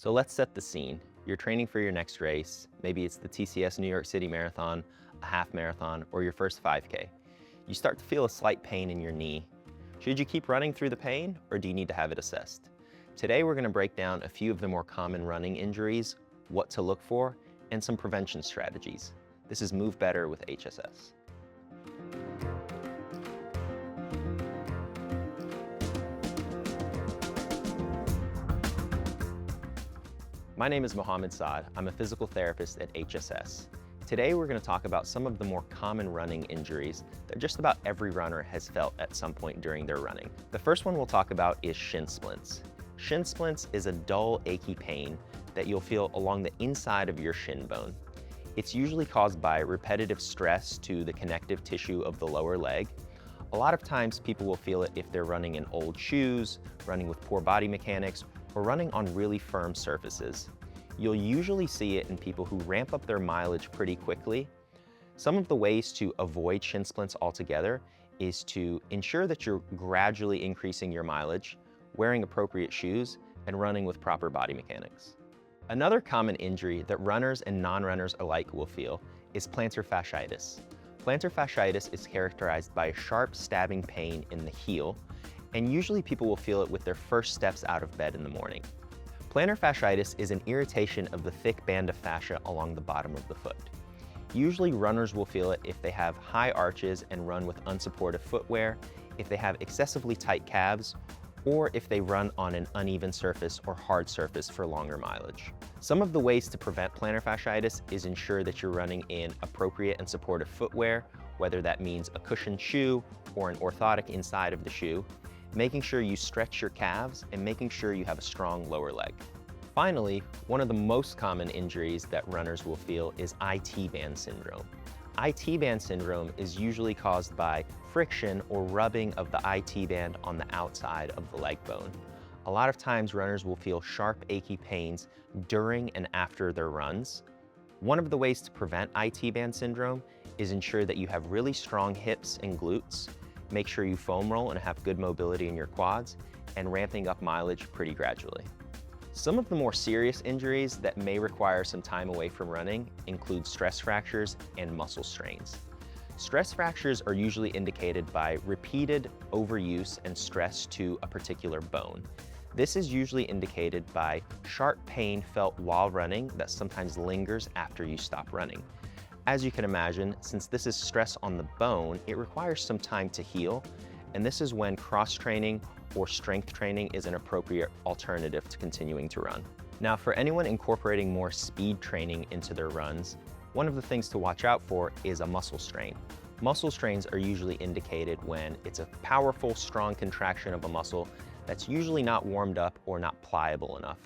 So let's set the scene. You're training for your next race. Maybe it's the TCS New York City Marathon, a half marathon, or your first 5K. You start to feel a slight pain in your knee. Should you keep running through the pain, or do you need to have it assessed? Today we're going to break down a few of the more common running injuries, what to look for, and some prevention strategies. This is Move Better with HSS. My name is Mohammad Saad. I'm a physical therapist at HSS. Today we're going to talk about some of the more common running injuries that just about every runner has felt at some point during their running. The first one we'll talk about is shin splints. Shin splints is a dull, achy pain that you'll feel along the inside of your shin bone. It's usually caused by repetitive stress to the connective tissue of the lower leg. A lot of times people will feel it if they're running in old shoes, running with poor body mechanics, or running on really firm surfaces. You'll usually see it in people who ramp up their mileage pretty quickly. Some of the ways to avoid shin splints altogether is to ensure that you're gradually increasing your mileage, wearing appropriate shoes, and running with proper body mechanics. Another common injury that runners and non-runners alike will feel is plantar fasciitis. Plantar fasciitis is characterized by a sharp stabbing pain in the heel, and usually people will feel it with their first steps out of bed in the morning. Plantar fasciitis is an irritation of the thick band of fascia along the bottom of the foot. Usually runners will feel it if they have high arches and run with unsupportive footwear, if they have excessively tight calves, or if they run on an uneven surface or hard surface for longer mileage. Some of the ways to prevent plantar fasciitis is ensure that you're running in appropriate and supportive footwear, whether that means a cushioned shoe or an orthotic inside of the shoe, making sure you stretch your calves, and making sure you have a strong lower leg. Finally, one of the most common injuries that runners will feel is IT band syndrome. IT band syndrome is usually caused by friction or rubbing of the IT band on the outside of the leg bone. A lot of times runners will feel sharp, achy pains during and after their runs. One of the ways to prevent IT band syndrome is ensure that you have really strong hips and glutes, make sure you foam roll and have good mobility in your quads, and ramping up mileage pretty gradually. Some of the more serious injuries that may require some time away from running include stress fractures and muscle strains. Stress fractures are usually indicated by repeated overuse and stress to a particular bone. This is usually indicated by sharp pain felt while running that sometimes lingers after you stop running. As you can imagine, since this is stress on the bone, it requires some time to heal, and this is when cross-training or strength training is an appropriate alternative to continuing to run. Now, for anyone incorporating more speed training into their runs, one of the things to watch out for is a muscle strain. Muscle strains are usually indicated when it's a powerful, strong contraction of a muscle that's usually not warmed up or not pliable enough.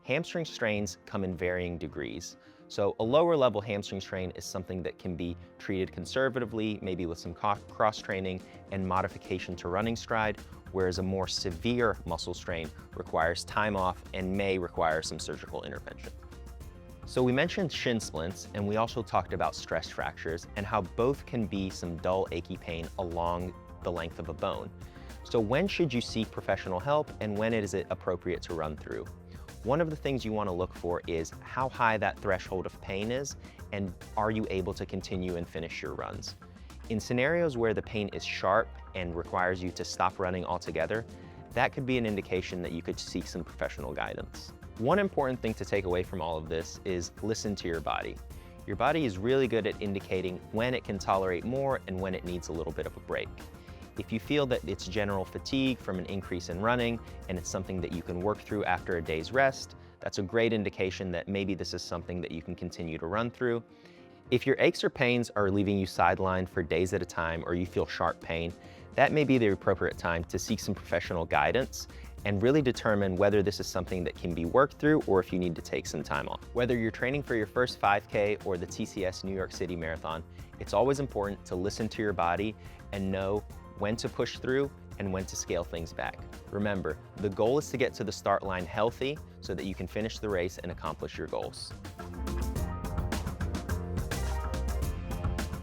Hamstring strains come in varying degrees. So a lower level hamstring strain is something that can be treated conservatively, maybe with some cross training and modification to running stride, whereas a more severe muscle strain requires time off and may require some surgical intervention. So we mentioned shin splints, and we also talked about stress fractures and how both can be some dull, achy pain along the length of a bone. So when should you seek professional help, and when is it appropriate to run through? One of the things you want to look for is how high that threshold of pain is, and are you able to continue and finish your runs? In scenarios where the pain is sharp and requires you to stop running altogether, that could be an indication that you could seek some professional guidance. One important thing to take away from all of this is listen to your body. Your body is really good at indicating when it can tolerate more and when it needs a little bit of a break. If you feel that it's general fatigue from an increase in running and it's something that you can work through after a day's rest, that's a great indication that maybe this is something that you can continue to run through. If your aches or pains are leaving you sidelined for days at a time, or you feel sharp pain, that may be the appropriate time to seek some professional guidance and really determine whether this is something that can be worked through or if you need to take some time off. Whether you're training for your first 5K or the TCS New York City Marathon, it's always important to listen to your body and know when to push through and when to scale things back. Remember, the goal is to get to the start line healthy so that you can finish the race and accomplish your goals.